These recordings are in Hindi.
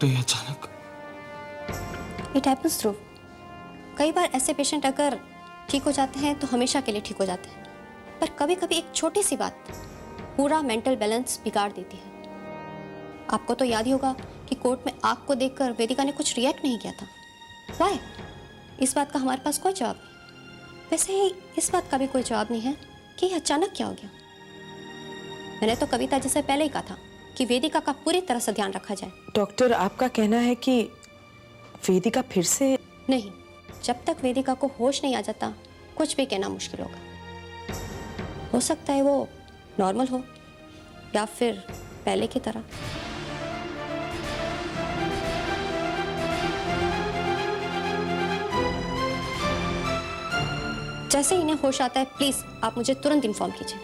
तो ये अचानक? इट हैपेंस ध्रुव। कई बार ऐसे पेशेंट अगर ठीक हो जाते हैं तो हमेशा के लिए ठीक हो जाते हैं, पर कभी कभी एक छोटी सी बात पूरा मेंटल बैलेंस बिगाड़ देती है। आपको तो याद ही होगा कि कोर्ट में आग को देखकर वेदिका ने कुछ रिएक्ट नहीं किया था। वाई? इस बात का हमारे पास कोई जवाब नहीं। वैसे ही इस बात का भी कोई जवाब नहीं है कि ये अचानक क्या हो गया। मैंने तो कविता जी से पहले ही कहा था कि वेदिका का पूरी तरह से ध्यान रखा जाए। डॉक्टर, आपका कहना है कि वेदिका फिर से? नहीं, जब तक वेदिका को होश नहीं आ जाता कुछ भी कहना मुश्किल होगा। हो सकता है वो नॉर्मल हो या फिर पहले की तरह। जैसे इन्हें होश आता है प्लीज आप मुझे तुरंत इन्फॉर्म कीजिए।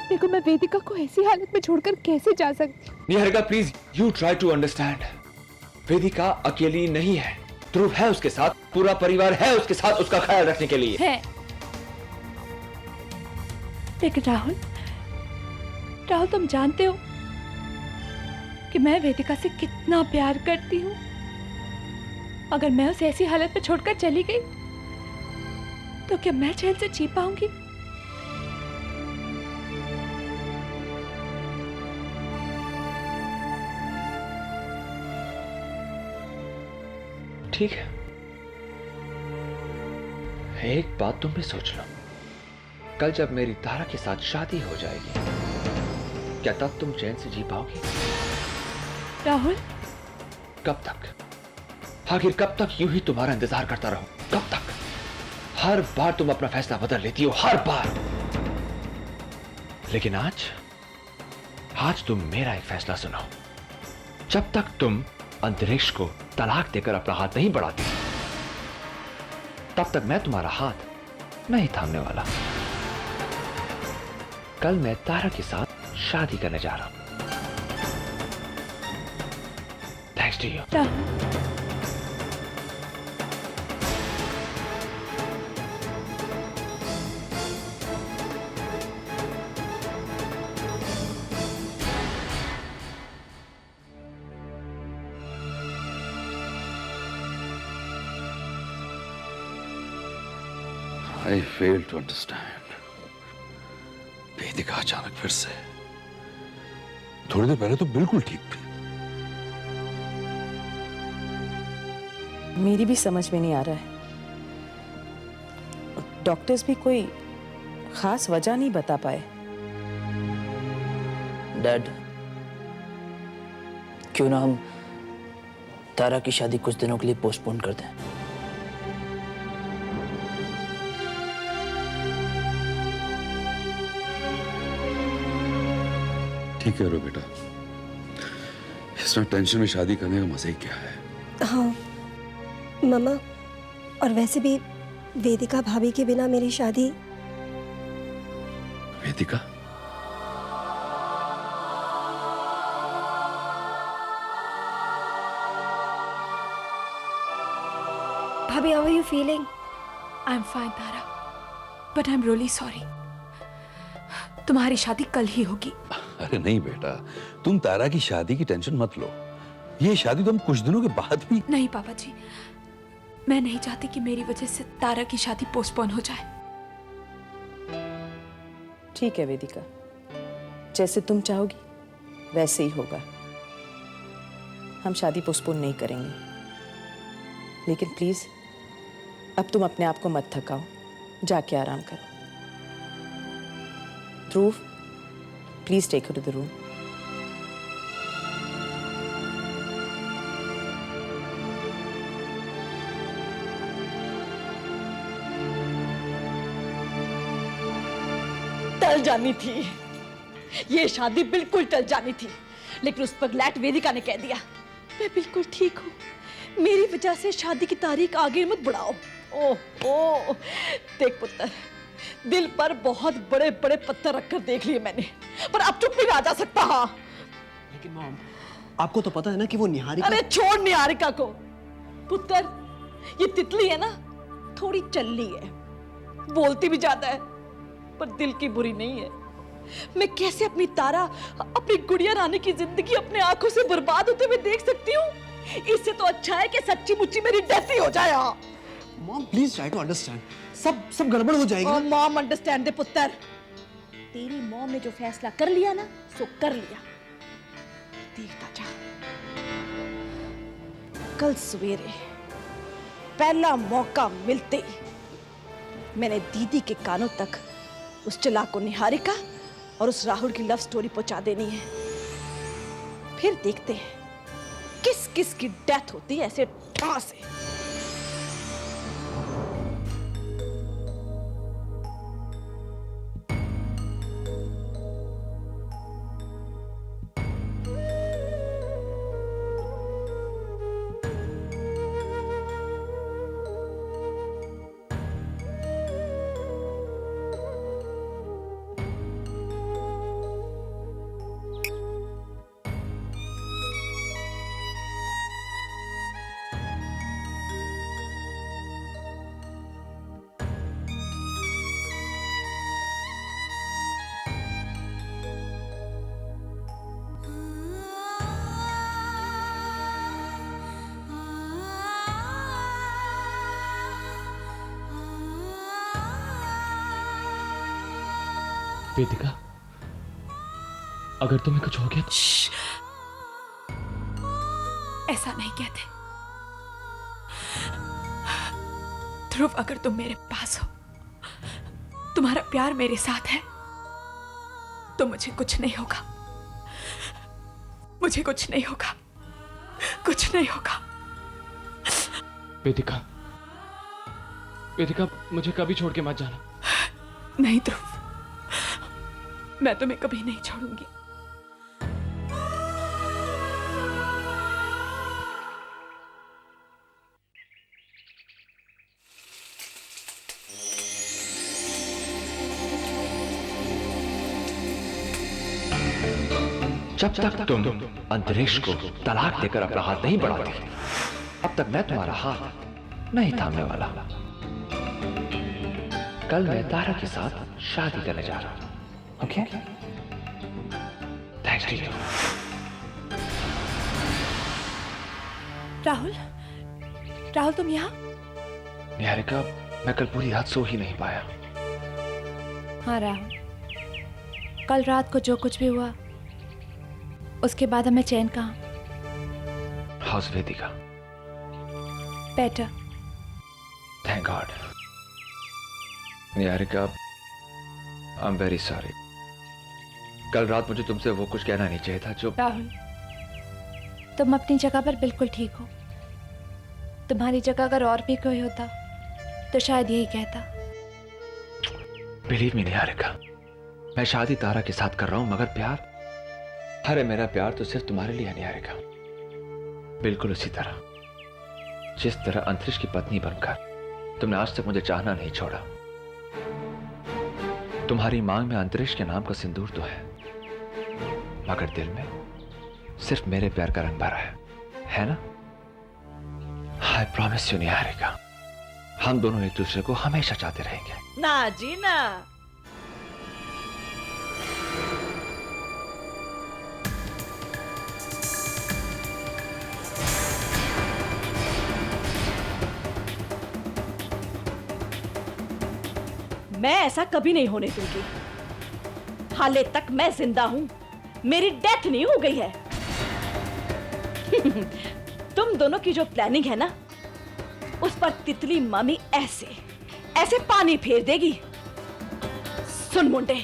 देखो, मैं वेदिका को ऐसी हालत में छोड़कर कैसे जा सकती हूँ? Niharika please, you try to understand. Vedika अकेली नहीं है, ध्रुव है उसके साथ, पूरा परिवार है उसके साथ उसका ख्याल रखने के लिए। है, लेकिन राहुल तुम जानते हो कि मैं वेदिका से कितना प्यार करती हूँ। अगर मैं उसे ऐसी हालत में छोड़कर चली गई तो क्या मैं चैन से जी पाऊंगी? ठीक है, एक बात तुम भी सोच लो, कल जब मेरी तारा के साथ शादी हो जाएगी, क्या तब तुम चैन से जी पाओगी? राहुल, कब तक? आखिर कब तक यूं ही तुम्हारा इंतजार करता रहूं? कब तक? हर बार तुम अपना फैसला बदल लेती हो, हर बार। लेकिन आज तुम मेरा एक फैसला सुनो। जब तक तुम अंतरिक्ष को तलाक देकर अपना हाथ नहीं बढ़ाती, तब तक मैं तुम्हारा हाथ नहीं थामने वाला। कल मैं तारा के साथ शादी करने जा रहा हूं। Thanks to you. I fail to understand. Vedika अचानक फिर से? थोड़ी देर पहले तो बिल्कुल ठीक थी। मेरी भी समझ में नहीं आ रहा है। डॉक्टर्स भी कोई खास वजह नहीं बता पाए। डैड, क्यों ना हम तारा की शादी कुछ दिनों के लिए पोस्टपोन कर दें? ठीक है रो बेटा, इसमें टेंशन में शादी करने का मजा ही क्या है। हाँ मामा, और वैसे भी वेदिका भाभी के बिना मेरी शादी। वेदिका? भाभी, how are you feeling? I am fine Tara, but I am really sorry. तुम्हारी शादी कल ही होगी। अरे नहीं बेटा, तुम तारा की शादी की टेंशन मत लो। ये शादी तो हम कुछ दिनों के बाद भी। नहीं पापा जी, मैं नहीं चाहती कि मेरी वजह से तारा की शादी पोस्टपोन हो जाए। ठीक है वेदिका, जैसे तुम चाहोगी वैसे ही होगा। हम शादी पोस्टपोन नहीं करेंगे, लेकिन प्लीज अब तुम अपने आप को मत थकाओ, जाके आराम करो। Dhruv, please take her to the room. टल जानी थी, ये शादी बिल्कुल टल जानी थी, लेकिन उस पर ग्लैट वेदिका ने कह दिया मैं बिल्कुल ठीक हूँ, मेरी वजह से शादी की तारीख आगे मत बढ़ाओ। ओह देख पुत्र, दिल पर बहुत बड़े बड़े पत्थर रखकर देख लिए मैंने, पर अब चुप नहीं रहा जा सकता। हाँ लेकिन मॉम, आपको तो पता है ना कि वो निहारिका। अरे छोड़ निहारिका को पुत्र, ये तितली है ना, थोड़ी चल्ली है, बोलती भी ज्यादा है, पर दिल की बुरी नहीं है। मैं कैसे अपनी तारा, अपनी गुड़िया रानी की जिंदगी अपने आंखों से बर्बाद होते हुए देख सकती हूँ? इससे तो अच्छा है कि सच्ची मुच्ची मेरी डेथ ही हो जाए। Mom please try to understand. सब गड़बड़ हो जाएगी। मॉम अंडरस्टैंड दे पुत्र। तेरी मॉम ने जो फैसला कर लिया ना, सो कर लिया। देखता जा, कल सवेरे पहला मौका मिलते ही मैंने दीदी के कानों तक उस चालाक निहारिका और उस राहुल की लव स्टोरी पहुंचा देनी है। फिर देखते हैं किस किस की डेथ होती है ऐसे कहां से। वेदिका, अगर तुम्हें कुछ हो गया तो... ऐसा नहीं कहते ध्रुव। अगर तुम मेरे पास हो, तुम्हारा प्यार मेरे साथ है, तो मुझे कुछ नहीं होगा। मुझे कुछ नहीं होगा, कुछ नहीं होगा। वेदिका, वेदिका, मुझे कभी छोड़ के मत जाना। नहीं ध्रुव, मैं तुम्हें कभी नहीं छोड़ूंगी। जब तक तुम अंतरिक्ष को तलाक देकर अपना हाथ नहीं बढ़ाती, अब तक मैं तुम्हारा हाथ नहीं थामने वाला। कल मैं तारा के साथ शादी करने जा रहा हूं। Okay? Thanks to you. Rahul, Rahul तुम यहाँ? निहारिका, मैं कल पूरी रात सो ही नहीं पाया। हाँ राहुल, कल रात को जो कुछ भी हुआ उसके बाद हमें चैन कहाँ। House Vedika? Better. Thank God. Niharika, I am very sorry. कल रात मुझे तुमसे वो कुछ कहना नहीं चाहिए था जो... राहुल, तुम अपनी जगह पर बिल्कुल ठीक हो। तुम्हारी जगह अगर और भी कोई होता तो शायद यही कहता। बिलीव मी निहारिका, मैं शादी तारा के साथ कर रहा हूं, मगर प्यार, अरे मेरा प्यार तो सिर्फ तुम्हारे लिए है निहारिका। बिल्कुल उसी तरह जिस तरह अंतरिक्ष की पत्नी बनकर तुमने आज तक मुझे चाहना नहीं छोड़ा। तुम्हारी मांग में अंतरिक्ष के नाम का सिंदूर तो है, मगर दिल में सिर्फ मेरे प्यार का रंग भरा है ना? आई प्रॉमिस यू निहारिका, हम दोनों एक दूसरे को हमेशा चाहते रहेंगे। ना जी ना। मैं ऐसा कभी नहीं होने दूंगी। हाले तक मैं जिंदा हूं, मेरी डेथ नहीं हो गई है। तुम दोनों की जो प्लानिंग है ना, उस पर तितली मामी ऐसे ऐसे पानी फेर देगी। सुन मुंडे,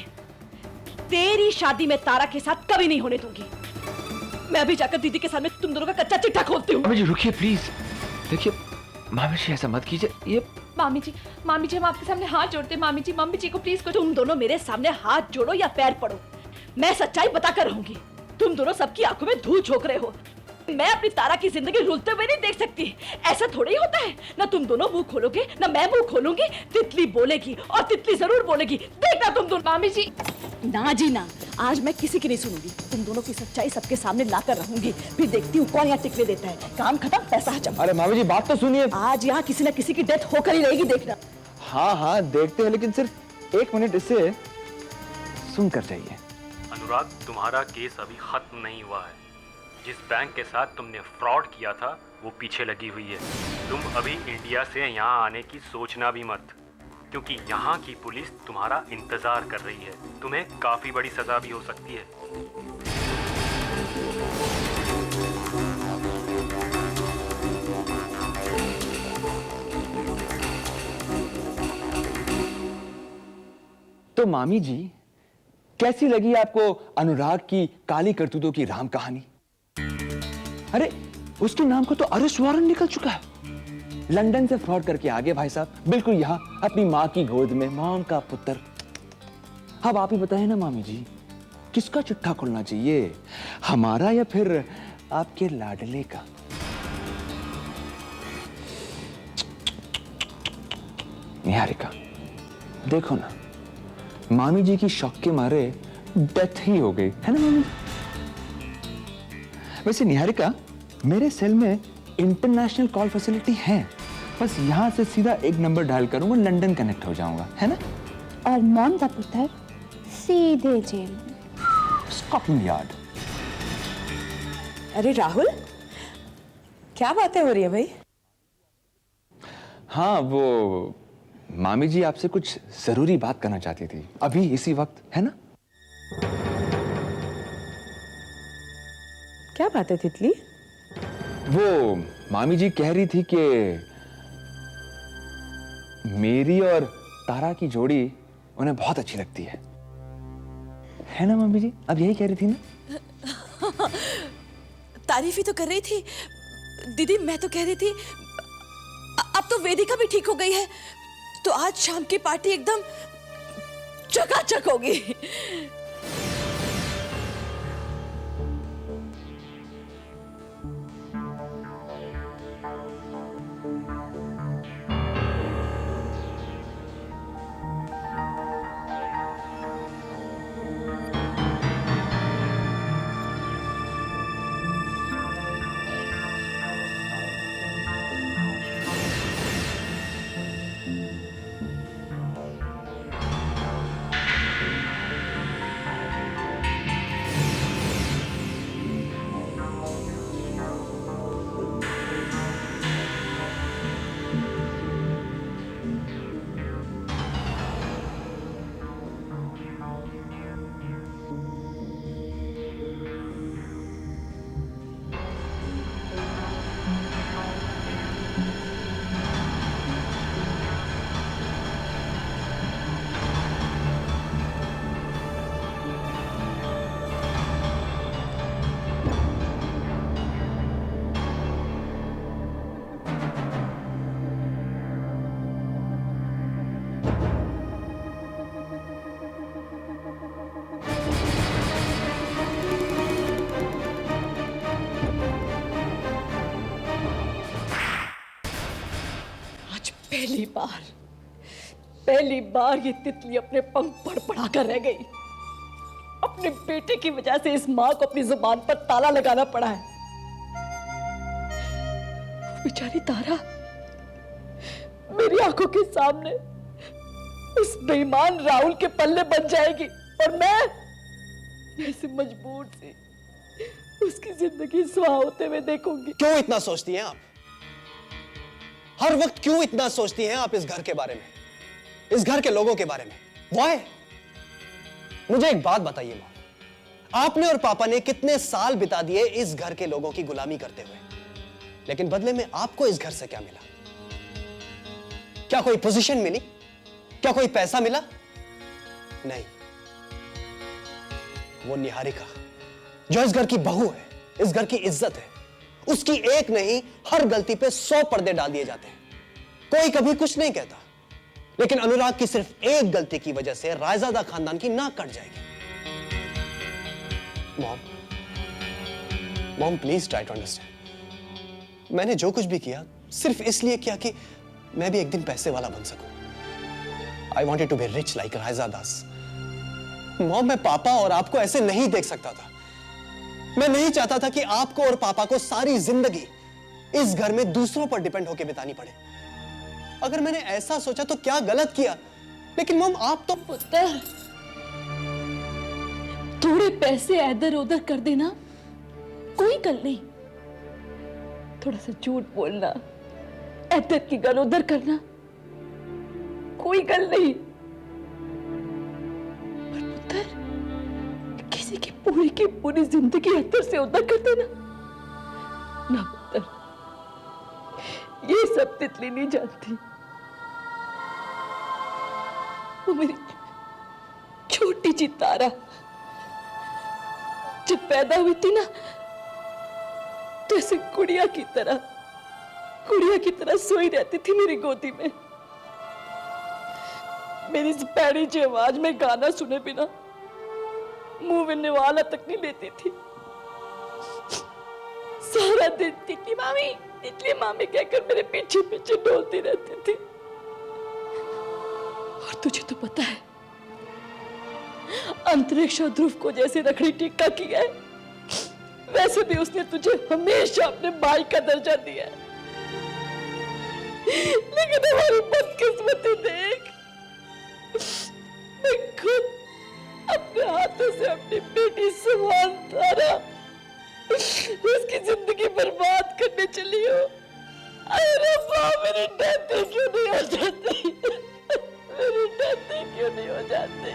तेरी शादी में तारा के साथ कभी नहीं होने दूंगी। मैं अभी जाकर दीदी के सामने तुम दोनों का कच्चा चिट्ठा खोलती हूँ। मामी जी रुकिए प्लीज। देखिए मामी जी, ऐसा मत कीजिए। ये मामी जी हम आपके सामने हाथ जोड़ते हैं। मामी जी को प्लीज कुछ... तुम दोनों मेरे सामने हाथ जोड़ो या पैर पड़ो, मैं सच्चाई बताकर रहूंगी। तुम दोनों सबकी आंखों में धूल झोंक रहे हो। मैं अपनी तारा की जिंदगी रुलते हुए नहीं देख सकती। ऐसा थोड़ा ही होता है। ना तुम दोनों मुंह खोलोगे ना मैं मुंह खोलूंगी। तितली बोलेगी और तितली जरूर बोलेगी। देखना तुम दोनों। मामी जी ना जी ना, आज मैं किसी की नहीं सुनूंगी। तुम दोनों की सच्चाई सबके सामने लाकर रहूंगी। फिर देखती हूँ कौन यहाँ टिकने देता है। काम खत्म, पैसा हजम। अरे मामी जी बात तो सुनिए। आज यहाँ किसी न किसी की डेथ होकर ही रहेगी, देखना। हाँ हाँ देखते हैं, लेकिन सिर्फ 1 मिनट इसे सुनकर जाइए। अनुराग, तुम्हारा केस अभी खत्म नहीं हुआ है। जिस बैंक के साथ तुमने फ्रॉड किया था वो पीछे लगी हुई है। तुम अभी इंडिया से यहाँ आने की सोचना भी मत, क्योंकि यहाँ की पुलिस तुम्हारा इंतजार कर रही है। तुम्हें काफी बड़ी सजा भी हो सकती है। तो मामी जी, कैसी लगी आपको अनुराग की काली करतूतों की राम कहानी? अरे उसके नाम को तो अरेस्ट वारंट निकल चुका है। लंदन से फ्रॉड करके आ गए भाई साहब, बिल्कुल यहां अपनी मां की गोद में, मॉम का पुत्र। अब आप ही बताएं ना मामी जी, किसका चिट्ठा खुलना चाहिए, हमारा या फिर आपके लाडले का? निहारिका, देखो ना, मामी जी की शौक के मारे डेथ ही हो गई है ना मामी? वैसे निहारिका, मेरे सेल में इंटरनेशनल कॉल फैसिलिटी है। बस यहां से सीधा एक नंबर डायल करूंगा, लंदन कनेक्ट हो जाऊंगा, है ना? और मॉम का पुत्र सीधे जेल। Scotland yard. अरे राहुल, क्या बातें हो रही है भाई? हाँ, वो मामी जी आपसे कुछ जरूरी बात करना चाहती थी, अभी इसी वक्त, है ना? क्या बात है तितली? वो मामी जी कह रही थी कि मेरी और तारा की जोड़ी उन्हें बहुत अच्छी लगती है ना मामी जी? अब यही कह रही थी ना? तारीफ ही तो कर रही थी दीदी। मैं तो कह रही थी अब तो वेदिका भी ठीक हो गई है, तो आज शाम की पार्टी एकदम चकाचक होगी। पहली बार ये तितली अपने पंख फड़फड़ा कर रह गई। अपने बेटे की वजह से इस मां को अपनी जुबान पर ताला लगाना पड़ा है। बेचारी तारा मेरी आंखों के सामने उस बेईमान राहुल के पल्ले बन जाएगी और मैं ऐसे मजबूर सी उसकी जिंदगी सुहा होते हुए देखूंगी। क्यों इतना सोचती हैं आप? हर वक्त क्यों इतना सोचती हैं आप इस घर के बारे में, इस घर के लोगों के बारे में? Why? मुझे एक बात बताइए मां, आपने और पापा ने कितने साल बिता दिए इस घर के लोगों की गुलामी करते हुए, लेकिन बदले में आपको इस घर से क्या मिला? क्या कोई पोजीशन मिली? क्या कोई पैसा मिला? नहीं। वो निहारिका जो इस घर की बहू है, इस घर की इज्जत है, उसकी एक नहीं हर गलती पे 100 पर्दे डाल दिए जाते हैं। कोई कभी कुछ नहीं कहता, लेकिन अनुराग की सिर्फ एक गलती की वजह से रायजादा खानदान की नाक कट जाएगी। Mom please try to understand. मैंने जो कुछ भी किया सिर्फ इसलिए किया कि मैं भी एक दिन पैसे वाला बन सकूं। I wanted to be rich like Raizadas. Mom, मैं पापा और आपको ऐसे नहीं देख सकता था। मैं नहीं चाहता था कि आपको और पापा को सारी जिंदगी इस घर में दूसरों पर डिपेंड होकर बितानी पड़े। अगर मैंने ऐसा सोचा तो क्या गलत किया? लेकिन मॉम आप तो पुत्र थोड़े पैसे इधर उधर कर देना कोई गल नहीं, थोड़ा सा झूठ बोलना, इधर की गल उधर करना कोई गल नहीं। पर पुत्र, किसी की पूरी जिंदगी इधर से उधर कर देना ना पुत्र, ये सब तितली नहीं जानती। वो मेरी छोटी सी तारा जब पैदा हुई थी ना, तो ऐसे गुड़िया की तरह सोई रहती थी मेरी गोदी में। मेरी इस पैड़ी सी आवाज में गाना सुने बिना मुंह में निवाला तक नहीं लेती थी। सारा दिन तितली मामी कहकर मेरे पीछे पीछे डोलती रहती थी। और तुझे तो पता है, अंतरिक्ष और ध्रुव को जैसे रखड़ी टिक्का किया है, वैसे भी उसने तुझे हमेशा अपने भाई का दर्जा दिया है। लेकिन हमारी बदकिस्मती देख, मैं खुद अपने हाथों से अपनी बेटी सुहान तारा उसकी जिंदगी बर्बाद करने चली हो। अरे रब्बा, मेरी डेथ क्यों नहीं हो जाती? मेरी डेथ क्यों नहीं हो जाती?